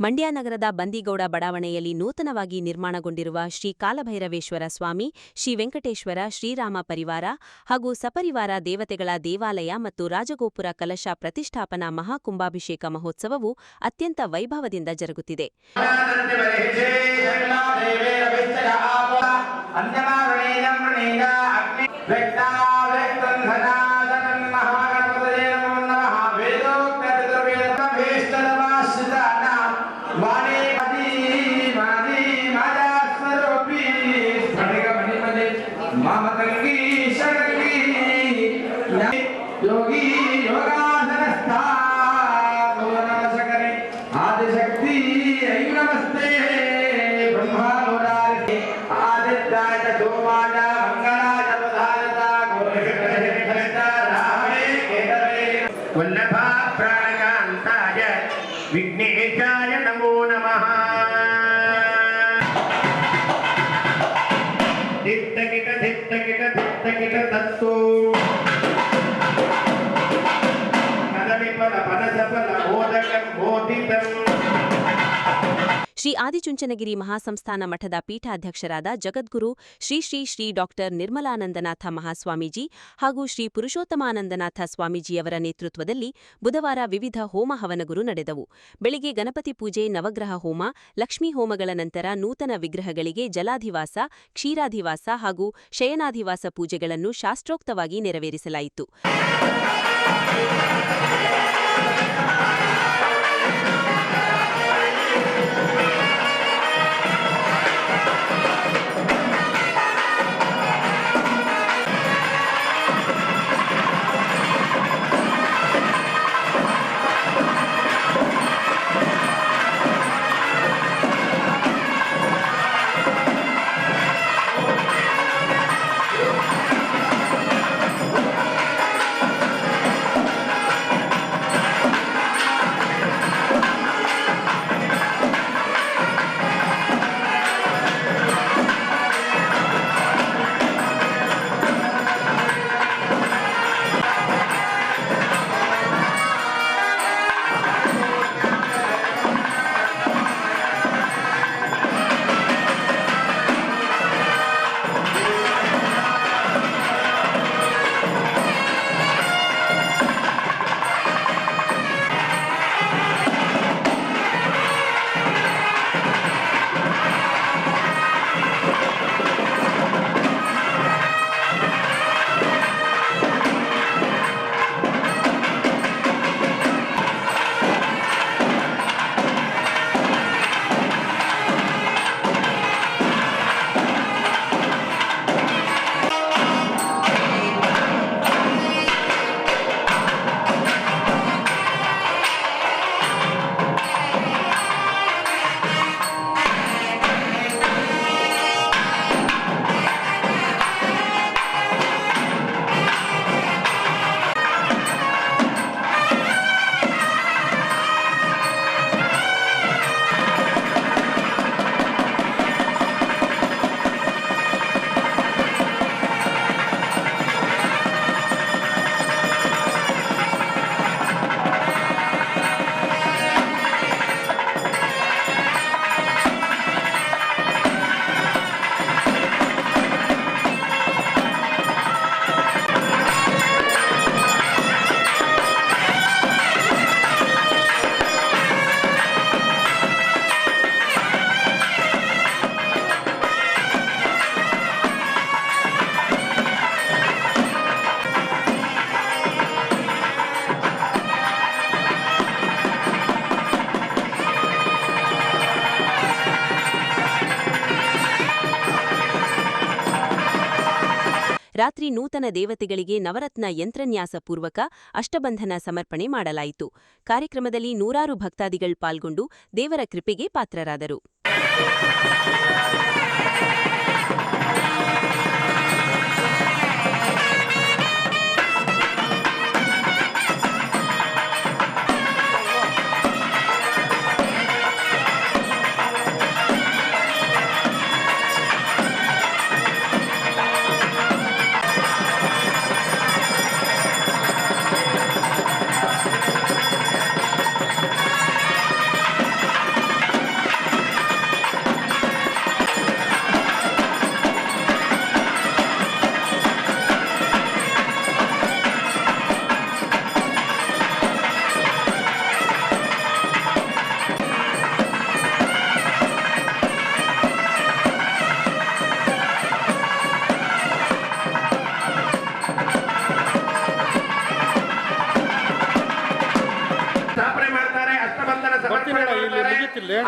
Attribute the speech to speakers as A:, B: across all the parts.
A: ಮಂಡ್ಯ ನಗರದ ಬಂದಿಗೌಡ ಬಡಾವಣೆಯಲ್ಲಿ ನೂತನವಾಗಿ ನಿರ್ಮಾಣಗೊಂಡಿರುವ ಶ್ರೀ ಕಾಲಭೈರವೇಶ್ವರ ಸ್ವಾಮಿ, ಶ್ರೀ ವೆಂಕಟೇಶ್ವರ, ಶ್ರೀರಾಮ ಪರಿವಾರ ಹಾಗೂ ಸಪರಿವಾರ ದೇವತೆಗಳ ದೇವಾಲಯ ಮತ್ತು ರಾಜಗೋಪುರ ಕಲಶ ಪ್ರತಿಷ್ಠಾಪನಾ ಮಹಾಕುಂಭಾಭಿಷೇಕ ಮಹೋತ್ಸವವು ಅತ್ಯಂತ ವೈಭವದಿಂದ ಜರುಗುತ್ತಿದೆ.
B: योगी योगासनस्था नमस्करे आदिशक्ति नमस्ते ब्रह्मामुरारे आदित्याय सोमाय मंगलाय पधारता गोविंदः रामे केतवे वल्लभा प्राणकांताय विघ्नेशाय नमो नमः धित्तकिट तत्तो
A: ಶ್ರೀ ಆದಿಚುಂಚನಗಿರಿ ಮಹಾಸಂಸ್ಥಾನ ಮಠದ ಪೀಠಾಧ್ಯಕ್ಷರಾದ ಜಗದ್ಗುರು ಶ್ರೀ ಶ್ರೀ ಶ್ರೀ ಡಾ ನಿರ್ಮಲಾನಂದನಾಥ ಮಹಾಸ್ವಾಮೀಜಿ ಹಾಗೂ ಶ್ರೀ ಪುರುಷೋತ್ತಮಾನಂದನಾಥ ಸ್ವಾಮೀಜಿಯವರ ನೇತೃತ್ವದಲ್ಲಿ ಬುಧವಾರ ವಿವಿಧ ಹೋಮ ಹವನಗುರು ನಡೆದವು. ಬೆಳಿಗ್ಗೆ ಗಣಪತಿ ಪೂಜೆ, ನವಗ್ರಹ ಹೋಮ, ಲಕ್ಷ್ಮೀ ಹೋಮಗಳ ನಂತರ ನೂತನ ವಿಗ್ರಹಗಳಿಗೆ ಜಲಾಧಿವಾಸ, ಕ್ಷೀರಾಧಿವಾಸ ಹಾಗೂ ಶಯನಾಧಿವಾಸ ಪೂಜೆಗಳನ್ನು ಶಾಸ್ತ್ರೋಕ್ತವಾಗಿ ನೆರವೇರಿಸಲಾಯಿತು. ರಾತ್ರಿ ನೂತನ ದೇವತೆಗಳಿಗೆ ನವರತ್ನ ಯಂತ್ರನ್ಯಾಸ ಪೂರ್ವಕ ಅಷ್ಟಬಂಧನ ಸಮರ್ಪಣೆ ಮಾಡಲಾಯಿತು. ಕಾರ್ಯಕ್ರಮದಲ್ಲಿ ನೂರಾರು ಭಕ್ತಾದಿಗಳು ಪಾಲ್ಗೊಂಡು ದೇವರ ಕೃಪೆಗೆ ಪಾತ್ರರಾದರು.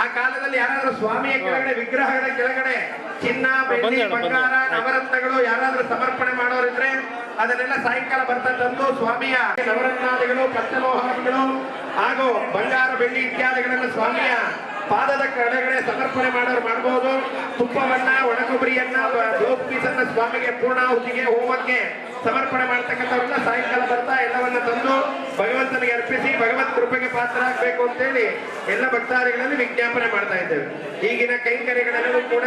B: ಆ ಕಾಲದಲ್ಲಿ ಯಾರಾದ್ರೂ ಸ್ವಾಮಿಯ ಕೆಳಗಡೆ ವಿಗ್ರಹಗಳ ಕೆಳಗಡೆ ಚಿನ್ನ ಬೆಳ್ಳಿ ಬಂಗಾರ ನವರತ್ನಗಳು ಯಾರಾದ್ರೂ ಸಮರ್ಪಣೆ ಮಾಡೋರಿದ್ರೆ ಅದನ್ನೆಲ್ಲ ಸಾಯಂಕಾಲ ಬರ್ತಾ ತಂದು ಸ್ವಾಮಿಯ ನವರತ್ನಾದಿಗಳು ಪಂಚಲೋಹಾದಿಗಳು ಹಾಗೂ ಬಂಗಾರ ಬೆಳ್ಳಿ ಇತ್ಯಾದಿಗಳೆಲ್ಲ ಸ್ವಾಮಿಯ ಪಾದದ ಕೆಳಗಡೆ ಸಮರ್ಪಣೆ ಮಾಡೋರು ಮಾಡಬಹುದು. ತುಪ್ಪವನ್ನ ಒಣಕೊಬ್ಬರಿಯನ್ನ ದೋಪ್ ಪೀಸನ್ನ ಸ್ವಾಮಿಗೆ ಪೂರ್ಣಾಹುತಿಗೆ ಹೋಮಕ್ಕೆ ಸಮರ್ಪಣೆ ಮಾಡ್ತಕ್ಕಂಥವ್ರೆಲ್ಲ ಸಾಯಂಕಾಲ ಬರ್ತಾ ಎಲ್ಲವನ್ನ ತಂದು ಭಗವಂತನಿಗೆ ಅರ್ಪಿಸಿ ಭಗವತ್ ಕೃಪೆಗೆ ಪಾತ್ರರಾಗಬೇಕು ಅಂತೇಳಿ ಎಲ್ಲ ಭಕ್ತಾದಿಗಳಲ್ಲಿ ವಿಜ್ಞಾಪನೆ ಮಾಡ್ತಾ ಇದ್ದೇವೆ. ಈಗಿನ ಕೈಂಕರ್ಯಗಳೆಲ್ಲವೂ ಕೂಡ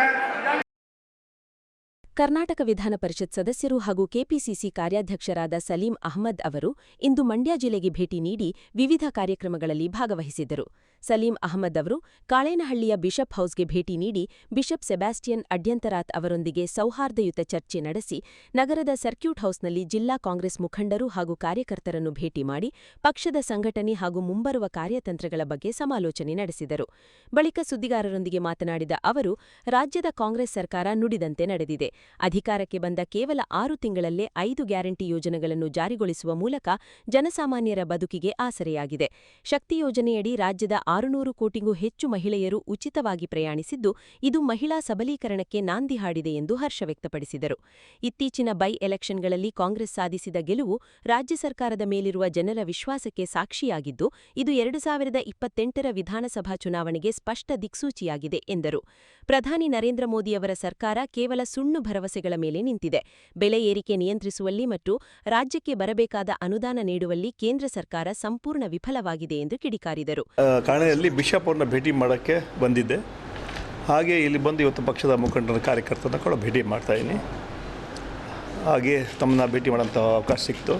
A: ಕರ್ನಾಟಕ ವಿಧಾನ ಪರಿಷತ್ ಸದಸ್ಯರು ಹಾಗೂ ಕೆಪಿಸಿಸಿ ಕಾರ್ಯಾಧ್ಯಕ್ಷರಾದ ಸಲೀಂ ಅಹ್ಮದ್ ಅವರು ಇಂದು ಮಂಡ್ಯ ಜಿಲ್ಲೆಗೆ ಭೇಟಿ ನೀಡಿ ವಿವಿಧ ಕಾರ್ಯಕ್ರಮಗಳಲ್ಲಿ ಭಾಗವಹಿಸಿದ್ದರು. ಸಲೀಂ ಅಹ್ಮದ್ ಅವರು ಕಾಳೇನಹಳ್ಳಿಯ ಬಿಷಪ್ ಹೌಸ್ಗೆ ಭೇಟಿ ನೀಡಿ ಬಿಷಪ್ ಸೆಬಾಸ್ಟಿಯನ್ ಅಡ್ಯಂತರಾತ್ ಅವರೊಂದಿಗೆ ಸೌಹಾರ್ದಯುತ ಚರ್ಚೆ ನಡೆಸಿ ನಗರದ ಸರ್ಕ್ಯೂಟ್ ಹೌಸ್ನಲ್ಲಿ ಜಿಲ್ಲಾ ಕಾಂಗ್ರೆಸ್ ಮುಖಂಡರು ಹಾಗೂ ಕಾರ್ಯಕರ್ತರನ್ನು ಭೇಟಿ ಮಾಡಿ ಪಕ್ಷದ ಸಂಘಟನೆ ಹಾಗೂ ಮುಂಬರುವ ಕಾರ್ಯತಂತ್ರಗಳ ಬಗ್ಗೆ ಸಮಾಲೋಚನೆ ನಡೆಸಿದರು. ಬಳಿಕ ಸುದ್ದಿಗಾರರೊಂದಿಗೆ ಮಾತನಾಡಿದ ಅವರು, ರಾಜ್ಯದ ಕಾಂಗ್ರೆಸ್ ಸರ್ಕಾರ ನುಡಿದಂತೆ ನಡೆದಿದೆ. ಅಧಿಕಾರಕ್ಕೆ ಬಂದ ಕೇವಲ 6 ತಿಂಗಳಲ್ಲೇ 5 ಗ್ಯಾರಂಟಿ ಯೋಜನೆಗಳನ್ನು ಜಾರಿಗೊಳಿಸುವ ಮೂಲಕ ಜನಸಾಮಾನ್ಯರ ಬದುಕಿಗೆ ಆಸರೆಯಾಗಿದೆ. ಶಕ್ತಿ ಯೋಜನೆಯಡಿ ರಾಜ್ಯದ 600 ಕೋಟಿಗೂ ಹೆಚ್ಚು ಮಹಿಳೆಯರು ಉಚಿತವಾಗಿ ಪ್ರಯಾಣಿಸಿದ್ದು, ಇದು ಮಹಿಳಾ ಸಬಲೀಕರಣಕ್ಕೆ ನಾಂದಿ ಹಾಡಿದೆ ಎಂದು ಹರ್ಷ ವ್ಯಕ್ತಪಡಿಸಿದರು. ಇತ್ತೀಚಿನ ಬೈ ಎಲೆಕ್ಷನ್ಗಳಲ್ಲಿ ಕಾಂಗ್ರೆಸ್ ಸಾಧಿಸಿದ ಗೆಲುವು ರಾಜ್ಯ ಸರ್ಕಾರದ ಮೇಲಿರುವ ಜನರ ವಿಶ್ವಾಸಕ್ಕೆ ಸಾಕ್ಷಿಯಾಗಿದ್ದು, ಇದು 2028ರ ವಿಧಾನಸಭಾ ಚುನಾವಣೆಗೆ ಸ್ಪಷ್ಟ ದಿಕ್ಸೂಚಿಯಾಗಿದೆ ಎಂದರು. ಪ್ರಧಾನಿ ನರೇಂದ್ರ ಮೋದಿಯವರ ಸರ್ಕಾರ ಕೇವಲ ಸುಳ್ಳು ಭರವಸೆಗಳ ಮೇಲೆ ನಿಂತಿದೆ. ಬೆಲೆ ಏರಿಕೆ ನಿಯಂತ್ರಿಸುವಲ್ಲಿ ಮತ್ತು ರಾಜ್ಯಕ್ಕೆ ಬರಬೇಕಾದ ಅನುದಾನ ನೀಡುವಲ್ಲಿ ಕೇಂದ್ರ ಸರ್ಕಾರ ಸಂಪೂರ್ಣ ವಿಫಲವಾಗಿದೆ ಎಂದು ಕಿಡಿಕಾರಿದರು.
C: ಕಾಣೆಯಲ್ಲಿ ಬಿಷಪ್ ಅವ್ರನ್ನ ಭೇಟಿ ಮಾಡೋಕ್ಕೆ ಬಂದಿದ್ದೆ. ಹಾಗೆ ಇಲ್ಲಿ ಬಂದು ಇವತ್ತು ಪಕ್ಷದ ಮುಖಂಡರ ಕಾರ್ಯಕರ್ತರನ್ನ ಕೂಡ ಭೇಟಿ ಮಾಡ್ತಾಯಿದ್ದೀನಿ. ಹಾಗೆ ತಮ್ಮನ್ನ ಭೇಟಿ ಮಾಡೋಂಥ ಅವಕಾಶ ಸಿಕ್ತು.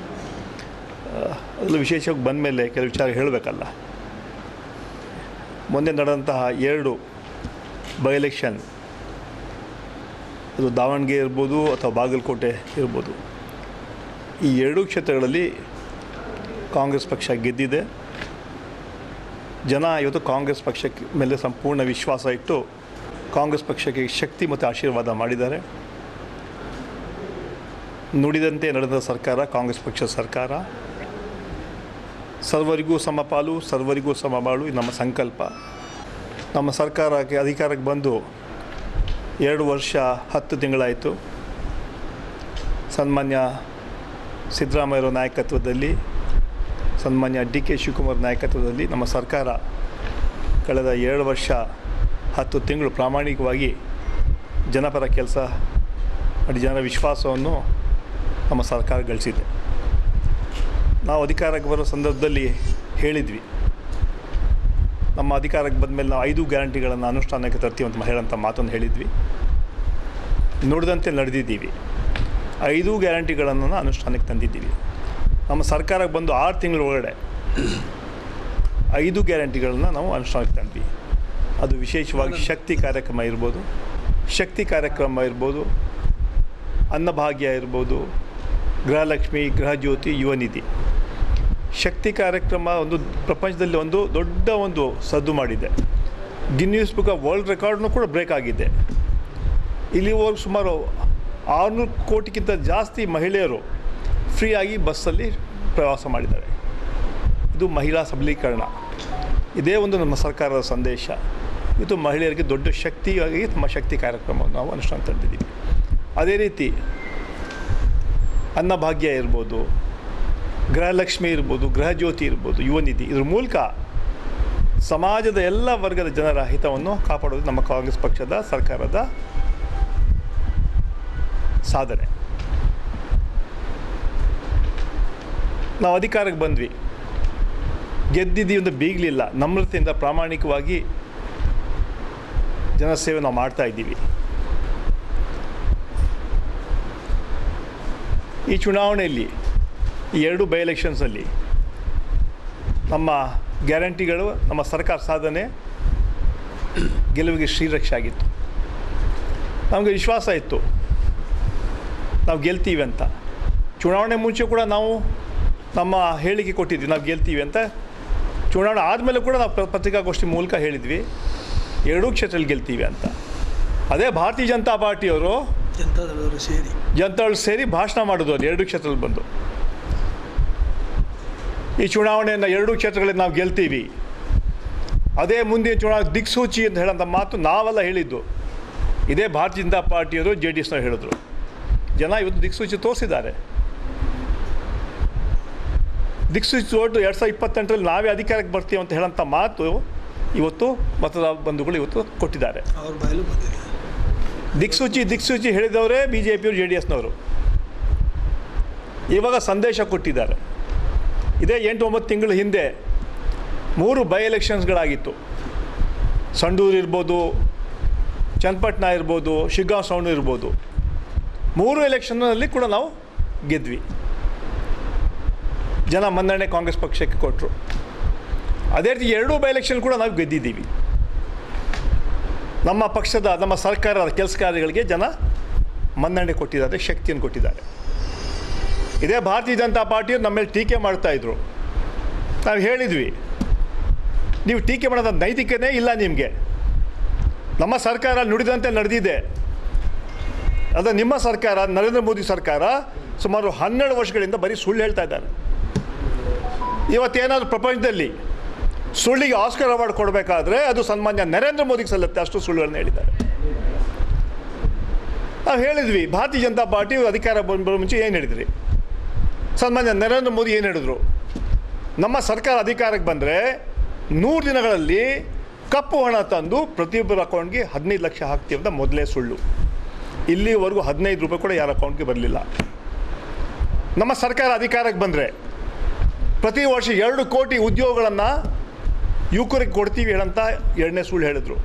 C: ಅದರಲ್ಲಿ ವಿಶೇಷವಾಗಿ ಬಂದ ಮೇಲೆ ಕೆಲವು ವಿಚಾರ ಹೇಳಬೇಕಲ್ಲ. ಮೊನ್ನೆ ನಡೆದಂತಹ 2 ಬೈ ಎಲೆಕ್ಷನ್, ಅದು ದಾವಣಗೆರೆ ಇರ್ಬೋದು ಅಥವಾ ಬಾಗಲಕೋಟೆ ಇರ್ಬೋದು, ಈ 2 ಕ್ಷೇತ್ರಗಳಲ್ಲಿ ಕಾಂಗ್ರೆಸ್ ಪಕ್ಷ ಗೆದ್ದಿದೆ. ಜನ ಇವತ್ತು ಕಾಂಗ್ರೆಸ್ ಪಕ್ಷಕ್ಕೆ ಮೇಲೆ ಸಂಪೂರ್ಣ ವಿಶ್ವಾಸ ಇಟ್ಟು ಕಾಂಗ್ರೆಸ್ ಪಕ್ಷಕ್ಕೆ ಶಕ್ತಿ ಮತ್ತು ಆಶೀರ್ವಾದ ಮಾಡಿದ್ದಾರೆ. ನುಡಿದಂತೆ ನಡೆದ ಸರ್ಕಾರ ಕಾಂಗ್ರೆಸ್ ಪಕ್ಷದ ಸರ್ಕಾರ. ಸರ್ವರಿಗೂ ಸಮಪಾಲು, ಸರ್ವರಿಗೂ ಸಮಬಾಳು ನಮ್ಮ ಸಂಕಲ್ಪ. ನಮ್ಮ ಸರ್ಕಾರಕ್ಕೆ ಅಧಿಕಾರಕ್ಕೆ ಬಂದು 2 ವರ್ಷ 10 ತಿಂಗಳಾಯಿತು. ಸನ್ಮಾನ್ಯ ಸಿದ್ದರಾಮಯ್ಯರ ನಾಯಕತ್ವದಲ್ಲಿ, ಸನ್ಮಾನ್ಯ ಡಿ ಕೆ ಶಿವಕುಮಾರ್ ನಾಯಕತ್ವದಲ್ಲಿ ನಮ್ಮ ಸರ್ಕಾರ ಕಳೆದ 2 ವರ್ಷ 10 ತಿಂಗಳು ಪ್ರಾಮಾಣಿಕವಾಗಿ ಜನಪರ ಕೆಲಸ ಮಾಡಿ ಜನರ ವಿಶ್ವಾಸವನ್ನು ನಮ್ಮ ಸರ್ಕಾರ ಗಳಿಸಿದೆ. ನಾವು ಅಧಿಕಾರಕ್ಕೆ ಬರೋ ಸಂದರ್ಭದಲ್ಲಿ ಹೇಳಿದ್ವಿ, ನಮ್ಮ ಅಧಿಕಾರಕ್ಕೆ ಬಂದ ಮೇಲೆ ನಾವು 5 ಗ್ಯಾರಂಟಿಗಳನ್ನು ಅನುಷ್ಠಾನಕ್ಕೆ ತರ್ತೀವಿ ಅಂತ ಹೇಳೋಂಥ ಮಾತನ್ನು ಹೇಳಿದ್ವಿ. ನುಡಿದಂತೆ ನಡೆದಿದ್ದೀವಿ. 5 ಗ್ಯಾರಂಟಿಗಳನ್ನು ಅನುಷ್ಠಾನಕ್ಕೆ ತಂದಿದ್ದೀವಿ. ನಮ್ಮ ಸರ್ಕಾರಕ್ಕೆ ಬಂದು 6 ತಿಂಗಳ ಒಳಗಡೆ 5 ಗ್ಯಾರಂಟಿಗಳನ್ನು ನಾವು ಅನುಷ್ಠಾನಕ್ಕೆ ತಂದ್ವಿ. ಅದು ವಿಶೇಷವಾಗಿ ಶಕ್ತಿ ಕಾರ್ಯಕ್ರಮ ಇರ್ಬೋದು, ಅನ್ನಭಾಗ್ಯ ಇರ್ಬೋದು, ಗೃಹಲಕ್ಷ್ಮಿ, ಗೃಹಜ್ಯೋತಿ, ಯುವ ನಿಧಿ. ಶಕ್ತಿ ಕಾರ್ಯಕ್ರಮ ಒಂದು ಪ್ರಪಂಚದಲ್ಲಿ ಒಂದು ದೊಡ್ಡ ಸದ್ದು ಮಾಡಿದೆ. ಗಿನ್ನಿಸ್ ಬುಕ್ ಆಫ್ ವರ್ಲ್ಡ್ ರೆಕಾರ್ಡ್ನೂ ಕೂಡ ಬ್ರೇಕ್ ಆಗಿದೆ. ಇಲ್ಲಿವರೆಗೂ ಸುಮಾರು 600 ಕೋಟಿಗಿಂತ ಜಾಸ್ತಿ ಮಹಿಳೆಯರು ಫ್ರೀಯಾಗಿ ಬಸ್ಸಲ್ಲಿ ಪ್ರವಾಸ ಮಾಡಿದ್ದಾರೆ. ಇದು ಮಹಿಳಾ ಸಬಲೀಕರಣ. ಇದೇ ನಮ್ಮ ಸರ್ಕಾರದ ಸಂದೇಶ. ಇದು ಮಹಿಳೆಯರಿಗೆ ದೊಡ್ಡ ಶಕ್ತಿಯಾಗಿ ನಮ್ಮ ಶಕ್ತಿ ಕಾರ್ಯಕ್ರಮವನ್ನು ನಾವು ಅನುಷ್ಠಾನ ತಂದಿದ್ದೀವಿ. ಅದೇ ರೀತಿ ಅನ್ನಭಾಗ್ಯ ಇರ್ಬೋದು, ಗೃಹಲಕ್ಷ್ಮಿ ಇರ್ಬೋದು, ಗೃಹಜ್ಯೋತಿ ಇರ್ಬೋದು, ಯುವ ನಿಧಿ. ಇದ್ರ ಮೂಲಕ ಸಮಾಜದ ಎಲ್ಲ ವರ್ಗದ ಜನರ ಹಿತವನ್ನು ಕಾಪಾಡೋದು ನಮ್ಮ ಕಾಂಗ್ರೆಸ್ ಪಕ್ಷದ ಸರ್ಕಾರದ ಸಾಧನೆ. ನಾವು ಅಧಿಕಾರಕ್ಕೆ ಬಂದ್ವಿ, ಗೆದ್ದಿದ್ದೀವಿ ಅಂತ ಬೀಗಲಿಲ್ಲ. ನಮ್ರತೆಯಿಂದ ಪ್ರಾಮಾಣಿಕವಾಗಿ ಜನಸೇವೆ ನಾವು ಮಾಡ್ತಾ ಇದ್ದೀವಿ. ಈ ಚುನಾವಣೆಯಲ್ಲಿ ಈ 2 ಬೈ ಎಲೆಕ್ಷನ್ಸಲ್ಲಿ ನಮ್ಮ ಗ್ಯಾರಂಟಿಗಳು, ನಮ್ಮ ಸರ್ಕಾರ ಸಾಧನೆ ಗೆಲುವಿಗೆ ಶ್ರೀರಕ್ಷೆ ಆಗಿತ್ತು. ನಮಗೆ ವಿಶ್ವಾಸ ಇತ್ತು ನಾವು ಗೆಲ್ತೀವಿ ಅಂತ. ಚುನಾವಣೆ ಮುಂಚೆ ಕೂಡ ನಾವು ನಮ್ಮ ಹೇಳಿಕೆ ಕೊಟ್ಟಿದ್ವಿ ನಾವು ಗೆಲ್ತೀವಿ ಅಂತ. ಚುನಾವಣೆ ಆದಮೇಲೆ ಕೂಡ ನಾವು ಪತ್ರಿಕಾಗೋಷ್ಠಿ ಮೂಲಕ ಹೇಳಿದ್ವಿ 2 ಕ್ಷೇತ್ರದಲ್ಲಿ ಗೆಲ್ತೀವಿ ಅಂತ. ಅದೇ ಭಾರತೀಯ ಜನತಾ ಪಾರ್ಟಿಯವರು ಜನತಾದಳು ಸೇರಿ ಭಾಷಣ ಮಾಡೋದು ಅಲ್ಲಿ 2 ಕ್ಷೇತ್ರದಲ್ಲಿ ಬಂದು, ಈ ಚುನಾವಣೆಯನ್ನು 2 ಕ್ಷೇತ್ರಗಳಲ್ಲಿ ನಾವು ಗೆಲ್ತೀವಿ, ಅದೇ ಮುಂದಿನ ಚುನಾವಣೆ ದಿಕ್ಸೂಚಿ ಅಂತ ಹೇಳೋಂಥ ಮಾತು ನಾವೆಲ್ಲ ಹೇಳಿದ್ದು. ಇದೇ ಭಾರತೀಯ ಜನತಾ ಪಾರ್ಟಿಯವರು JDS ನವರು ಹೇಳಿದ್ರು. ಜನ ಇವತ್ತು ದಿಕ್ಸೂಚಿ ತೋರಿಸಿದ್ದಾರೆ. ದಿಕ್ಸೂಚಿ ಓಟು 2028ರಲ್ಲಿ ನಾವೇ ಅಧಿಕಾರಕ್ಕೆ ಬರ್ತೀವಿ ಅಂತ ಹೇಳೋಂಥ ಮಾತು ಇವತ್ತು ಮತದಾರ ಬಂಧುಗಳು ಇವತ್ತು ಕೊಟ್ಟಿದ್ದಾರೆ.
D: ಅವ್ರ ಬಾಯಲ್ಲೂ ಬಂದಿದೆ.
C: ದಿಕ್ಸೂಚಿ ಹೇಳಿದವರೇ BJPಯವರು JDS ನವರು. ಇವಾಗ ಸಂದೇಶ ಕೊಟ್ಟಿದ್ದಾರೆ. ಇದೇ 8-9 ತಿಂಗಳ ಹಿಂದೆ 3 ಬೈ ಎಲೆಕ್ಷನ್ಸ್ಗಳಾಗಿತ್ತು. ಸಂಡೂರು ಇರ್ಬೋದು, ಚನ್ನಪಟ್ಟಣ ಇರ್ಬೋದು, ಶಿಗ್ಗಾಂವ್ ಸೌಂಡ್ ಇರ್ಬೋದು. 3 ಎಲೆಕ್ಷನ್ನಲ್ಲಿ ಕೂಡ ನಾವು ಗೆದ್ವಿ. ಜನ ಮನ್ನಣೆ ಕಾಂಗ್ರೆಸ್ ಪಕ್ಷಕ್ಕೆ ಕೊಟ್ಟರು. ಅದೇ ರೀತಿ 2 ಬೈ ಎಲೆಕ್ಷನ್ ಕೂಡ ನಾವು ಗೆದ್ದಿದ್ದೀವಿ. ನಮ್ಮ ಪಕ್ಷದ, ನಮ್ಮ ಸರ್ಕಾರದ ಕೆಲಸ ಕಾರ್ಯಗಳಿಗೆ ಜನ ಮನ್ನಣೆ ಕೊಟ್ಟಿದ್ದಾರೆ, ಶಕ್ತಿಯನ್ನು ಕೊಟ್ಟಿದ್ದಾರೆ. ಇದೇ ಭಾರತೀಯ ಜನತಾ ಪಾರ್ಟಿಯವರು ನಮ್ಮ ಮೇಲೆ ಟೀಕೆ ಮಾಡ್ತಾಯಿದ್ರು. ನಾವು ಹೇಳಿದ್ವಿ, ನೀವು ಟೀಕೆ ಮಾಡೋದ ನೈತಿಕತೆ ಇಲ್ಲ ನಿಮಗೆ. ನಮ್ಮ ಸರ್ಕಾರ ನುಡಿದಂತೆ ನಡೆದಿದೆ. ಅದು ನಿಮ್ಮ ಸರ್ಕಾರ, ನರೇಂದ್ರ ಮೋದಿ ಸರ್ಕಾರ ಸುಮಾರು 12 ವರ್ಷಗಳಿಂದ ಬರೀ ಸುಳ್ಳು ಹೇಳ್ತಾ ಇದ್ದಾರೆ. ಇವತ್ತೇನಾದರೂ ಪ್ರಪಂಚದಲ್ಲಿ ಸುಳ್ಳಿಗೆ ಆಸ್ಕರ್ ಅವಾರ್ಡ್ ಕೊಡಬೇಕಾದ್ರೆ ಅದು ಸನ್ಮಾನ್ಯ ನರೇಂದ್ರ ಮೋದಿಗೆ ಸಲ್ಲುತ್ತೆ, ಅಷ್ಟು ಸುಳ್ಳುಗಳನ್ನು ಹೇಳಿದ್ದಾರೆ. ನಾವು ಹೇಳಿದ್ವಿ, ಭಾರತೀಯ ಜನತಾ ಪಾರ್ಟಿ ಅಧಿಕಾರ ಬರೋ ಮುಂಚೆ ಏನು ಹೇಳಿದ್ರಿ, ಸನ್ಮಾನ್ಯ ನರೇಂದ್ರ ಮೋದಿ ಏನು ಹೇಳಿದ್ರು, ನಮ್ಮ ಸರ್ಕಾರ ಅಧಿಕಾರಕ್ಕೆ ಬಂದರೆ 100 ದಿನಗಳಲ್ಲಿ ಕಪ್ಪು ಹಣ ತಂದು ಪ್ರತಿಯೊಬ್ಬರ ಅಕೌಂಟ್ಗೆ 15 ಲಕ್ಷ ಹಾಕ್ತೀವಿ ಅಂತ ಮೊದಲೇ ಸುಳ್ಳು. ಇಲ್ಲಿವರೆಗೂ 15 ರೂಪಾಯಿ ಕೂಡ ಯಾರ ಅಕೌಂಟ್ಗೆ ಬರಲಿಲ್ಲ. ನಮ್ಮ ಸರ್ಕಾರ ಅಧಿಕಾರಕ್ಕೆ ಬಂದರೆ ಪ್ರತಿ ವರ್ಷ 2 ಕೋಟಿ ಉದ್ಯೋಗಗಳನ್ನು ಯುವಕರಿಗೆ ಕೊಡ್ತೀವಿ ಹೇಳಂತ 2ನೇ ಸುಳ್ಳು ಹೇಳಿದ್ರು.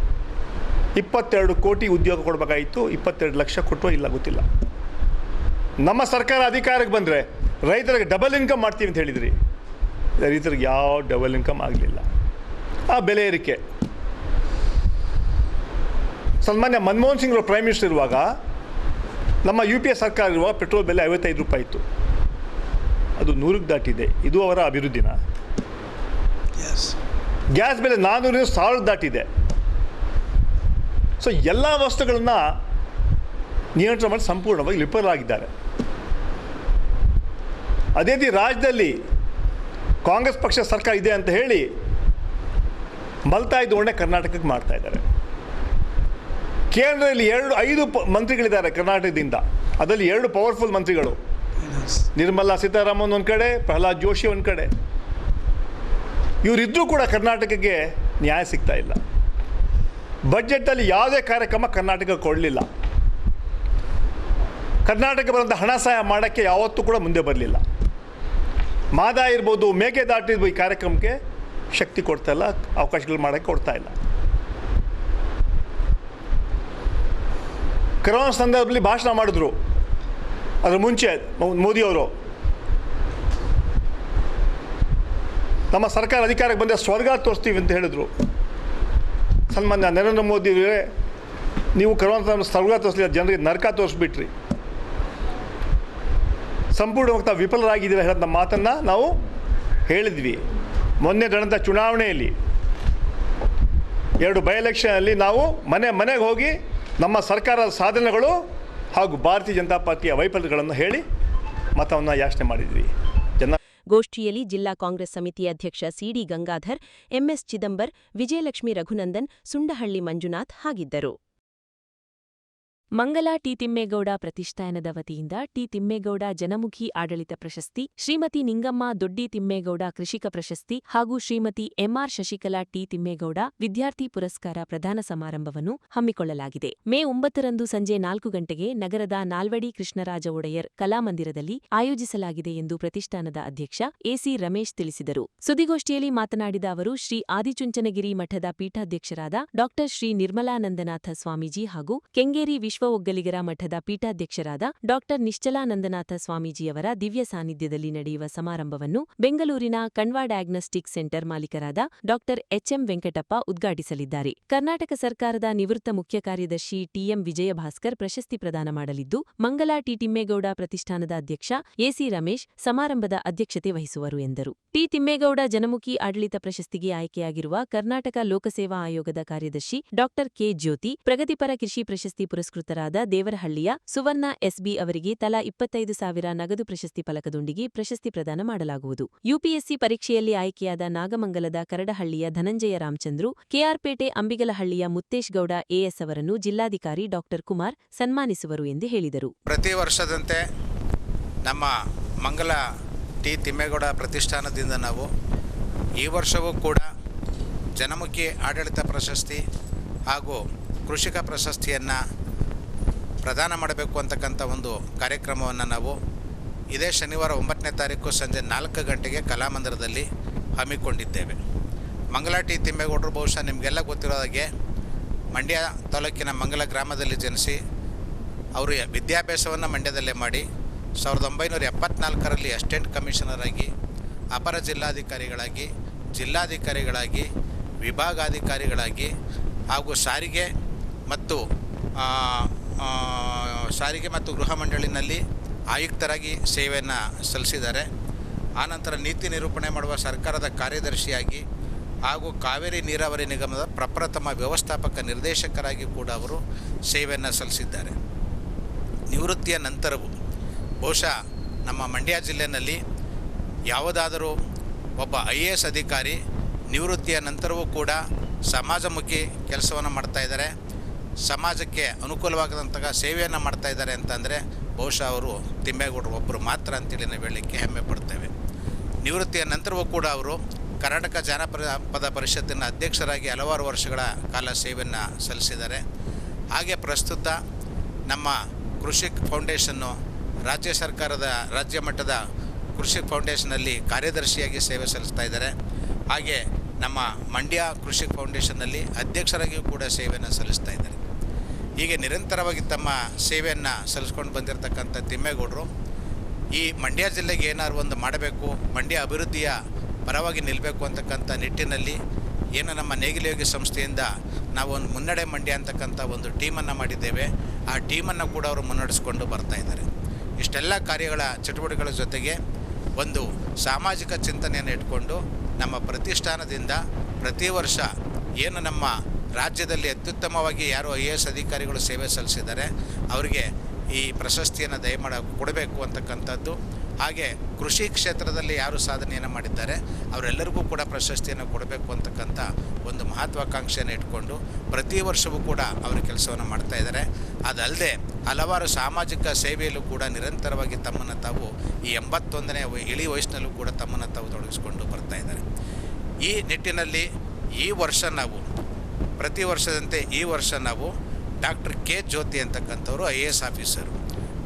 C: 22 ಕೋಟಿ ಉದ್ಯೋಗ ಕೊಡಬೇಕಾಗಿತ್ತು, 22 ಲಕ್ಷ ಕೊಟ್ಟರೋ ಇಲ್ಲ ಗೊತ್ತಿಲ್ಲ. ನಮ್ಮ ಸರ್ಕಾರ ಅಧಿಕಾರಕ್ಕೆ ಬಂದರೆ ರೈತರಿಗೆ ಡಬಲ್ ಇನ್ಕಮ್ ಮಾಡ್ತೀವಿ ಅಂತ ಹೇಳಿದ್ರಿ. ರೈತರಿಗೆ ಯಾವ ಡಬಲ್ ಇನ್ಕಮ್ ಆಗಲಿಲ್ಲ. ಆ ಬೆಲೆ ಏರಿಕೆ, ಸನ್ಮಾನ್ಯ ಮನಮೋಹನ್ ಸಿಂಗ್ ಅವರು ಪ್ರೈಮ್ ಮಿನಿಸ್ಟರ್ ಇರುವಾಗ, ನಮ್ಮ UPA ಸರ್ಕಾರ ಇರುವಾಗ ಪೆಟ್ರೋಲ್ ಬೆಲೆ 55 ರೂಪಾಯಿ ಇತ್ತು. ಅದು 100ಕ್ಕೆ ದಾಟಿದೆ. ಇದು ಅವರ ಅಭಿವೃದ್ಧಿನ? ಗ್ಯಾಸ್ ಬೆಲೆ 400 ದಾಟಿದೆ. ಸೊ ಎಲ್ಲ ವಸ್ತುಗಳನ್ನು ನಿಯಂತ್ರಣ ಮಾಡಿ ಸಂಪೂರ್ಣವಾಗಿ ಲಿಬರಲ್ ಆಗಿದ್ದಾರೆ. ಅದೇ ರೀತಿ ರಾಜ್ಯದಲ್ಲಿ ಕಾಂಗ್ರೆಸ್ ಪಕ್ಷ ಸರ್ಕಾರ ಇದೆ ಅಂತ ಹೇಳಿ ಮಲ್ತಾಯಿ ಧೋರಣೆ ಕರ್ನಾಟಕಕ್ಕೆ ಮಾಡ್ತಾ ಇದ್ದಾರೆ. ಕೇಂದ್ರದಲ್ಲಿ 5 ಮಂತ್ರಿಗಳಿದ್ದಾರೆ ಕರ್ನಾಟಕದಿಂದ. ಅದರಲ್ಲಿ 2 ಪವರ್ಫುಲ್ ಮಂತ್ರಿಗಳು, ನಿರ್ಮಲಾ ಸೀತಾರಾಮನ್ ಒಂದು ಕಡೆ, ಪ್ರಹ್ಲಾದ್ ಜೋಶಿ ಒಂದು ಕಡೆ. ಇವರಿದ್ದರೂ ಕೂಡ ಕರ್ನಾಟಕಕ್ಕೆ ನ್ಯಾಯ ಸಿಗ್ತಾ ಇಲ್ಲ. ಬಜೆಟಲ್ಲಿ ಯಾವುದೇ ಕಾರ್ಯಕ್ರಮ ಕರ್ನಾಟಕ ಕೊಡಲಿಲ್ಲ. ಕರ್ನಾಟಕ ಬರೋಂಥ ಹಣ ಸಹಾಯ ಮಾಡೋಕ್ಕೆ ಯಾವತ್ತೂ ಕೂಡ ಮುಂದೆ ಬರಲಿಲ್ಲ. ಮಾದ ಇರ್ಬೋದು, ಮೇಕೆದಾಟು ಇರ್ಬೋದು, ಈ ಕಾರ್ಯಕ್ರಮಕ್ಕೆ ಶಕ್ತಿ ಕೊಡ್ತಾ ಇಲ್ಲ, ಅವಕಾಶಗಳು ಮಾಡೋಕ್ಕೆ ಕೊಡ್ತಾ ಇಲ್ಲ. ಕರೋನಾ ಸಂದರ್ಭದಲ್ಲಿ ಭಾಷಣ ಮಾಡಿದ್ರು. ಅದರ ಮುಂಚೆ ಮೋದಿಯವರು ನಮ್ಮ ಸರ್ಕಾರ ಅಧಿಕಾರಕ್ಕೆ ಬಂದರೆ ಸ್ವರ್ಗ ತೋರಿಸ್ತೀವಿ ಅಂತ ಹೇಳಿದ್ರು. ಸನ್ಮಾನ್ಯ ನರೇಂದ್ರ ಮೋದಿಯವರೇ, ನೀವು ಕರೋನಾ ಸ್ವರ್ಗ ತೋರಿಸಲಿಲ್ಲ, ಜನರಿಗೆ ನರಕ ತೋರಿಸ್ಬಿಟ್ರಿ, ಸಂಪೂರ್ಣವಾಗಿ ತಾವು ವಿಫಲರಾಗಿದ್ದೀರ ಹೇಳೋಂಥ ಮಾತನ್ನು ನಾವು ಹೇಳಿದ್ವಿ. ಮೊನ್ನೆ ನಡೆದ ಚುನಾವಣೆಯಲ್ಲಿ 2 ಬೈ ಎಲೆಕ್ಷನಲ್ಲಿ ನಾವು ಮನೆಗೆ ಹೋಗಿ ನಮ್ಮ ಸರ್ಕಾರದ ಸಾಧನೆಗಳು ಹಾಗೂ ಭಾರತೀಯ ಜನತಾ ಪಾರ್ಟಿಯ ವೈಫಲ್ಯಗಳನ್ನು ಹೇಳಿ ಮತವನ್ನು ಯಾಚನೆ ಮಾಡಿದ್ವಿ.
A: ಗೋಷ್ಠಿಯಲ್ಲಿ ಜಿಲ್ಲಾ ಕಾಂಗ್ರೆಸ್ ಸಮಿತಿ ಅಧ್ಯಕ್ಷ ಸಿಡಿ ಗಂಗಾಧರ್, ಎಂಎಸ್ ಚಿದಂಬರ್, ವಿಜಯಲಕ್ಷ್ಮಿ ರಘುನಂದನ್, ಸುಂಡಹಳ್ಳಿ ಮಂಜುನಾಥ್ ಹಾಗಿದ್ದರು. ಮಂಗಲ ಟಿ ತಿಮ್ಮೇಗೌಡ ಪ್ರತಿಷ್ಠಾನದ ವತಿಯಿಂದ ಟಿ ತಿಮ್ಮೇಗೌಡ ಜನಮುಖಿ ಆಡಳಿತ ಪ್ರಶಸ್ತಿ, ಶ್ರೀಮತಿ ನಿಂಗಮ್ಮ ದೊಡ್ಡಿ ತಿಮ್ಮೇಗೌಡ ಕೃಷಿಕ ಪ್ರಶಸ್ತಿ ಹಾಗೂ ಶ್ರೀಮತಿ ಎಂಆರ್ ಶಶಿಕಲಾ ಟಿ ತಿಮ್ಮೇಗೌಡ ವಿದ್ಯಾರ್ಥಿ ಪುರಸ್ಕಾರ ಪ್ರದಾನ ಸಮಾರಂಭವನ್ನು ಹಮ್ಮಿಕೊಳ್ಳಲಾಗಿದೆ. ಮೇ 9ರಂದು ಸಂಜೆ 4 ಗಂಟೆಗೆ ನಗರದ ನಾಲ್ವಡಿ ಕೃಷ್ಣರಾಜ ಒಡೆಯರ್ ಕಲಾಮಂದಿರದಲ್ಲಿ ಆಯೋಜಿಸಲಾಗಿದೆ ಎಂದು ಪ್ರತಿಷ್ಠಾನದ ಅಧ್ಯಕ್ಷ ಎಸಿ ರಮೇಶ್ ತಿಳಿಸಿದರು. ಸುದ್ದಿಗೋಷ್ಠಿಯಲ್ಲಿ ಮಾತನಾಡಿದ ಅವರು, ಶ್ರೀ ಆದಿಚುಂಚನಗಿರಿ ಮಠದ ಪೀಠಾಧ್ಯಕ್ಷರಾದ ಡಾ ಶ್ರೀ ನಿರ್ಮಲಾನಂದನಾಥ ಸ್ವಾಮೀಜಿ ಹಾಗೂ ಕೆಂಗೇರಿ ವಿಶ್ವ ಒಗ್ಗಲಿಗರ ಮಠದ ಪೀಠಾಧ್ಯಕ್ಷರಾದ ಡಾ ನಿಶ್ಚಲಾನಂದನಾಥ ಸ್ವಾಮೀಜಿಯವರ ದಿವ್ಯ ಸಾನ್ನಿಧ್ಯದಲ್ಲಿ ನಡೆಯುವ ಸಮಾರಂಭವನ್ನು ಬೆಂಗಳೂರಿನ ಕಣ್ವ ಡಯಾಗ್ನೋಸ್ಟಿಕ್ ಸೆಂಟರ್ ಮಾಲೀಕರಾದ ಡಾ ಎಚ್ಎಂ ವೆಂಕಟಪ್ಪ ಉದ್ಘಾಟಿಸಲಿದ್ದಾರೆ. ಕರ್ನಾಟಕ ಸರ್ಕಾರದ ನಿವೃತ್ತ ಮುಖ್ಯ ಕಾರ್ಯದರ್ಶಿ ಟಿಎಂ ವಿಜಯಭಾಸ್ಕರ್ ಪ್ರಶಸ್ತಿ ಪ್ರದಾನ ಮಾಡಲಿದ್ದು, ಮಂಗಲ ಟಿ ತಿಮ್ಮೇಗೌಡ ಪ್ರತಿಷ್ಠಾನದ ಅಧ್ಯಕ್ಷ ಎಸಿ ರಮೇಶ್ ಸಮಾರಂಭದ ಅಧ್ಯಕ್ಷತೆ ವಹಿಸುವರು ಎಂದರು. ಟಿ ತಿಮ್ಮೇಗೌಡ ಜನಮುಖಿ ಆಡಳಿತ ಪ್ರಶಸ್ತಿಗೆ ಆಯ್ಕೆಯಾಗಿರುವ ಕರ್ನಾಟಕ ಲೋಕಸೇವಾ ಆಯೋಗದ ಕಾರ್ಯದರ್ಶಿ ಡಾ ಕೆ ಜ್ಯೋತಿ, ಪ್ರಗತಿಪರ ಕೃಷಿ ಪ್ರಶಸ್ತಿ ಪುರಸ್ಕೃತ ಪುರಸ್ಕೃತರಾದ ದೇವರಹಳ್ಳಿಯ ಸುವರ್ಣ ಎಸ್ಬಿ ಅವರಿಗೆ ತಲಾ 25,000 ನಗದು ಪ್ರಶಸ್ತಿ ಫಲಕದೊಂದಿಗೆ ಪ್ರಶಸ್ತಿ ಪ್ರದಾನ ಮಾಡಲಾಗುವುದು. ಯುಪಿಎಸ್ಸಿ ಪರೀಕ್ಷೆಯಲ್ಲಿ ಆಯ್ಕೆಯಾದ ನಾಗಮಂಗಲದ ಕರಡಹಳ್ಳಿಯ ಧನಂಜಯ ರಾಮಚಂದ್ರು, ಕೆಆರ್ಪೇಟೆ ಅಂಬಿಗಲಹಳ್ಳಿಯ ಮುತ್ತೇಶ್ ಗೌಡ ಎಎಸ್ ಅವರನ್ನು ಜಿಲ್ಲಾಧಿಕಾರಿ ಡಾ ಕುಮಾರ್ ಸನ್ಮಾನಿಸುವರು ಎಂದು ಹೇಳಿದರು.
D: ಪ್ರತಿ ವರ್ಷದಂತೆ ನಮ್ಮ ಮಂಗಲ ಟಿ ತಿಮ್ಮೇಗೌಡ ಪ್ರತಿಷ್ಠಾನದಿಂದ ನಾವು ಈ ವರ್ಷವೂ ಕೂಡ ಜನಮುಖಿ ಆಡಳಿತ ಪ್ರಶಸ್ತಿ ಹಾಗೂ ಕೃಷಿಕ ಪ್ರಶಸ್ತಿಯನ್ನು ಪ್ರದಾನ ಮಾಡಬೇಕು ಅಂತಕ್ಕಂಥ ಒಂದು ಕಾರ್ಯಕ್ರಮವನ್ನು ನಾವು ಇದೇ ಶನಿವಾರ 9ನೇ ತಾರೀಕು ಸಂಜೆ 4 ಗಂಟೆಗೆ ಕಲಾಮಂದಿರದಲ್ಲಿ ಹಮ್ಮಿಕೊಂಡಿದ್ದೇವೆ. ಮಂಗಲ ಟಿ ತಿಮ್ಮೇಗೌಡರು ಬಹುಶಃ ನಿಮಗೆಲ್ಲ ಗೊತ್ತಿರೋ ಹಾಗೆ ಮಂಡ್ಯ ತಾಲೂಕಿನ ಮಂಗಲ ಗ್ರಾಮದಲ್ಲಿ ಜನಿಸಿ ಅವರು ವಿದ್ಯಾಭ್ಯಾಸವನ್ನು ಮಂಡ್ಯದಲ್ಲೇ ಮಾಡಿ 1974ರಲ್ಲಿ ಅಸಿಸ್ಟೆಂಟ್ ಕಮಿಷನರ್ ಆಗಿ, ಅಪರ ಜಿಲ್ಲಾಧಿಕಾರಿಗಳಾಗಿ, ವಿಭಾಗಾಧಿಕಾರಿಗಳಾಗಿ ಹಾಗೂ ಸಾರಿಗೆ ಮತ್ತು ಗೃಹ ಮಂಡಳಿನಲ್ಲಿ ಆಯುಕ್ತರಾಗಿ ಸೇವೆಯನ್ನು ಸಲ್ಲಿಸಿದ್ದಾರೆ. ಆನಂತರ ನೀತಿ ನಿರೂಪಣೆ ಮಾಡುವ ಸರ್ಕಾರದ ಕಾರ್ಯದರ್ಶಿಯಾಗಿ ಹಾಗೂ ಕಾವೇರಿ ನೀರಾವರಿ ನಿಗಮದ ಪ್ರಪ್ರಥಮ ವ್ಯವಸ್ಥಾಪಕ ನಿರ್ದೇಶಕರಾಗಿ ಕೂಡ ಅವರು ಸೇವೆಯನ್ನು ಸಲ್ಲಿಸಿದ್ದಾರೆ. ನಿವೃತ್ತಿಯ ನಂತರವೂ ಬಹುಶಃ ನಮ್ಮ ಮಂಡ್ಯ ಜಿಲ್ಲೆಯಲ್ಲಿ ಯಾವುದಾದರೂ ಒಬ್ಬ IAS ಅಧಿಕಾರಿ ನಿವೃತ್ತಿಯ ನಂತರವೂ ಕೂಡ ಸಮಾಜಮುಖಿ ಕೆಲಸವನ್ನು ಮಾಡ್ತಾಯಿದ್ದಾರೆ, ಸಮಾಜಕ್ಕೆ ಅನುಕೂಲವಾಗದಂತಹ ಸೇವೆಯನ್ನು ಮಾಡ್ತಾಯಿದ್ದಾರೆ ಅಂತಂದರೆ ಬಹುಶಃ ಅವರು ತಿಮ್ಮೇಗೌಡರು ಒಬ್ಬರು ಮಾತ್ರ ಅಂತೇಳಿ ನಾವು ಹೇಳಲಿಕ್ಕೆ ಹೆಮ್ಮೆ ಪಡ್ತೇವೆ. ನಿವೃತ್ತಿಯ ನಂತರವೂ ಕೂಡ ಅವರು ಕರ್ನಾಟಕ ಜಾನಪದ ಪರಿಷತ್ತಿನ ಅಧ್ಯಕ್ಷರಾಗಿ ಹಲವಾರು ವರ್ಷಗಳ ಕಾಲ ಸೇವೆಯನ್ನು ಸಲ್ಲಿಸಿದ್ದಾರೆ. ಹಾಗೆ ಪ್ರಸ್ತುತ ನಮ್ಮ ಕೃಷಿ ಫೌಂಡೇಶನ್ನು ರಾಜ್ಯ ಸರ್ಕಾರದ ರಾಜ್ಯ ಮಟ್ಟದ ಕೃಷಿ ಫೌಂಡೇಶನಲ್ಲಿ ಕಾರ್ಯದರ್ಶಿಯಾಗಿ ಸೇವೆ ಸಲ್ಲಿಸ್ತಾ ಇದ್ದಾರೆ. ಹಾಗೆ ನಮ್ಮ ಮಂಡ್ಯ ಕೃಷಿ ಫೌಂಡೇಶನ್ನಲ್ಲಿ ಅಧ್ಯಕ್ಷರಾಗಿಯೂ ಕೂಡ ಸೇವೆಯನ್ನು ಸಲ್ಲಿಸ್ತಾ ಇದ್ದಾರೆ. ಹೀಗೆ ನಿರಂತರವಾಗಿ ತಮ್ಮ ಸೇವೆಯನ್ನು ಸಲ್ಲಿಸ್ಕೊಂಡು ಬಂದಿರತಕ್ಕಂಥ ತಿಮ್ಮೇಗೌಡರು ಈ ಮಂಡ್ಯ ಜಿಲ್ಲೆಗೆ ಏನಾದ್ರು ಒಂದು ಮಾಡಬೇಕು, ಮಂಡ್ಯ ಅಭಿವೃದ್ಧಿಯ ಪರವಾಗಿ ನಿಲ್ಲಬೇಕು ಅಂತಕ್ಕಂಥ ನಿಟ್ಟಿನಲ್ಲಿ ಏನು ನಮ್ಮ ನೇಗಿಲಯೋಗಿ ಸಂಸ್ಥೆಯಿಂದ ನಾವು ಒಂದು ಮುನ್ನಡೆ ಮಂಡ್ಯ ಅಂತಕ್ಕಂಥ ಒಂದು ಟೀಮನ್ನು ಮಾಡಿದ್ದೇವೆ. ಆ ಟೀಮನ್ನು ಕೂಡ ಅವರು ಮುನ್ನಡೆಸ್ಕೊಂಡು ಬರ್ತಾ ಇದ್ದಾರೆ. ಇಷ್ಟೆಲ್ಲ ಕಾರ್ಯಗಳ ಚಟುವಟಿಕೆಗಳ ಜೊತೆಗೆ ಒಂದು ಸಾಮಾಜಿಕ ಚಿಂತನೆಯನ್ನು ಇಟ್ಕೊಂಡು ನಮ್ಮ ಪ್ರತಿಷ್ಠಾನದಿಂದ ಪ್ರತಿ ವರ್ಷ ಏನು ನಮ್ಮ ರಾಜ್ಯದಲ್ಲಿ ಅತ್ಯುತ್ತಮವಾಗಿ ಯಾರು IAS ಅಧಿಕಾರಿಗಳು ಸೇವೆ ಸಲ್ಲಿಸಿದ್ದಾರೆ ಅವರಿಗೆ ಈ ಪ್ರಶಸ್ತಿಯನ್ನು ಕೊಡಬೇಕು ಅಂತಕ್ಕಂಥದ್ದು. ಹಾಗೆ ಕೃಷಿ ಕ್ಷೇತ್ರದಲ್ಲಿ ಯಾರು ಸಾಧನೆಯನ್ನು ಮಾಡಿದ್ದಾರೆ ಅವರೆಲ್ಲರಿಗೂ ಕೂಡ ಪ್ರಶಸ್ತಿಯನ್ನು ಕೊಡಬೇಕು ಅಂತಕ್ಕಂಥ ಒಂದು ಮಹತ್ವಾಕಾಂಕ್ಷೆಯನ್ನು ಇಟ್ಕೊಂಡು ಪ್ರತಿ ವರ್ಷವೂ ಕೂಡ ಅವರು ಕೆಲಸವನ್ನು ಮಾಡ್ತಾ ಇದ್ದಾರೆ. ಅದಲ್ಲದೆ ಹಲವಾರು ಸಾಮಾಜಿಕ ಸೇವೆಯಲ್ಲೂ ಕೂಡ ನಿರಂತರವಾಗಿ ತಮ್ಮನ್ನು ತಾವು ಈ 81ನೇ ಇಳಿ ವಯಸ್ಸಿನಲ್ಲೂ ಕೂಡ ತಮ್ಮನ್ನು ತಾವು ತೊಡಗಿಸ್ಕೊಂಡು ಬರ್ತಾ ಇದ್ದಾರೆ. ಈ ನಿಟ್ಟಿನಲ್ಲಿ ಈ ವರ್ಷ ನಾವು ಪ್ರತಿ ವರ್ಷದಂತೆ ಈ ವರ್ಷ ನಾವು ಡಾಕ್ಟರ್ ಕೆ ಜ್ಯೋತಿ ಅಂತಕ್ಕಂಥವರು IAS ಆಫೀಸರು.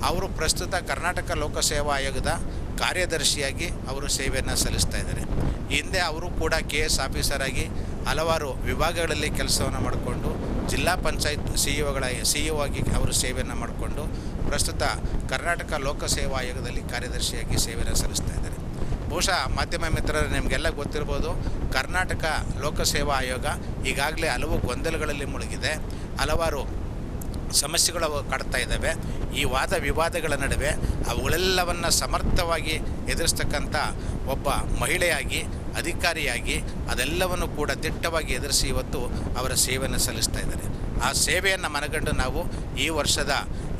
D: ಅವರು ಪ್ರಸ್ತುತ ಕರ್ನಾಟಕ ಲೋಕಸೇವಾ ಆಯೋಗದ ಕಾರ್ಯದರ್ಶಿಯಾಗಿ ಅವರು ಸೇವೆಯನ್ನು ಸಲ್ಲಿಸ್ತಾ ಇದ್ದಾರೆ. ಹಿಂದೆ ಅವರು ಕೂಡ KS ಆಫೀಸರ್ ಆಗಿ ಹಲವಾರು ವಿಭಾಗಗಳಲ್ಲಿ ಕೆಲಸವನ್ನು ಮಾಡಿಕೊಂಡು ಜಿಲ್ಲಾ ಪಂಚಾಯತ್ CEO ಆಗಿ ಅವರು ಸೇವೆಯನ್ನು ಮಾಡಿಕೊಂಡು ಪ್ರಸ್ತುತ ಕರ್ನಾಟಕ ಲೋಕಸೇವಾ ಆಯೋಗದಲ್ಲಿ ಕಾರ್ಯದರ್ಶಿಯಾಗಿ ಸೇವೆಯನ್ನು ಸಲ್ಲಿಸ್ತಾ ಇದ್ದಾರೆ. ಬಹುಶಃ ಮಾಧ್ಯಮ ಮಿತ್ರರು ನಿಮಗೆಲ್ಲ ಗೊತ್ತಿರ್ಬೋದು, ಕರ್ನಾಟಕ ಲೋಕಸೇವಾ ಆಯೋಗ ಈಗಾಗಲೇ ಹಲವು ಗೊಂದಲಗಳಲ್ಲಿ ಮುಳುಗಿದೆ, ಹಲವಾರು ಸಮಸ್ಯೆಗಳು ಕಾಡ್ತಾ ಇದ್ದಾವೆ. ಈ ವಾದ ವಿವಾದಗಳ ನಡುವೆ ಅವುಗಳೆಲ್ಲವನ್ನು ಸಮರ್ಥವಾಗಿ ಎದುರಿಸ್ತಕ್ಕಂಥ ಒಬ್ಬ ಮಹಿಳೆಯಾಗಿ, ಅಧಿಕಾರಿಯಾಗಿ ಅದೆಲ್ಲವನ್ನು ಕೂಡ ದಿಟ್ಟವಾಗಿ ಎದುರಿಸಿ ಇವತ್ತು ಅವರ ಸೇವೆಯನ್ನು ಸಲ್ಲಿಸ್ತಾ ಇದ್ದಾರೆ. ಆ ಸೇವೆಯನ್ನು ಮನಗಂಡು ನಾವು ಈ ವರ್ಷದ